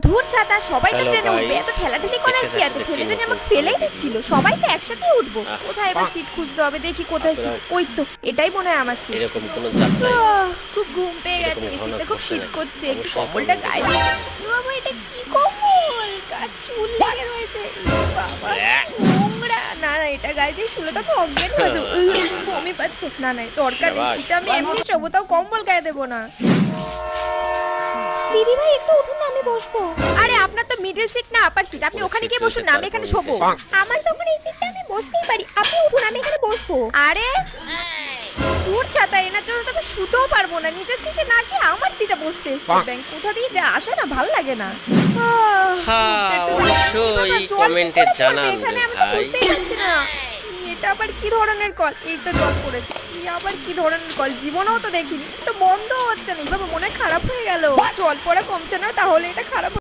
ধুর ছাতা, সবাই তো ট্রেনে উঠবে, এত ঠেলাঠেলি করার কি আছে? ঠেলে যেন আমাকে ফেলেই দিচ্ছিল। সবাই তো একসাথে উঠবো। কোথায় এবার সিট খুঁজতে হবে, দেখি কোথায় সিট। ওই তো, এটাই মনে হয় আমার সিট। এরকম কোনো যাত্রায় খুব ঘুম পেয়ে গেছে, এরকম এসিতে ঘন খুব করছে শীত না। করছে। একটু অবশ্যই কম্বলটা করবেন গায়ে না। দিয়ে। বাবা, এটা কি কম্বল? গায়ে চুল লেগে রয়েছে। বাবা, নোংরা। না না, এটা গায়ে দিয়ে শুলে তো আমি অজ্ঞান হয়ে যাবো। বমি পাচ্ছে। না না, দরকার নেই। সাবাস। এটা আমি এমনি শোবো, তাও কম্বল গায়ে দেবো না। দিদি ভাই, একটু উঠুন না, আমি বসবো। আরে আপনার তো মিডল সিট না আপার সিট, আপনি ওখানে গিয়ে বসুন না, আমি এখানে শোবো। আমার যখন এই সিটটা, আমি বসতেই পারি। আপনি উঠুন, আমি এখানে বসবো। আরে দূর ছাতা, এনার জন্য তো আমি শুতেও পারবো না। নিজের সিটে না গিয়ে আমার সিটে বসতে এসছে। ব্যাংক কোথা দিয়ে যা আসে না, ভালো লাগে না। হ্যাঁ, অবশ্যই কমেন্টে জানান এখানে আমি তো ভাই। বুঝতেই পারছি না এটা আবার কি ধরনের কল। এই তো জল পড়েছে। আবার কি ধরনের কল, জীবনেও তো দেখিনি। তো বন্ধ হচ্ছে না। বাবা, মনে খারাপ হয়ে গেল। জল পড়া কমছে না, তাহলে এটা খারাপ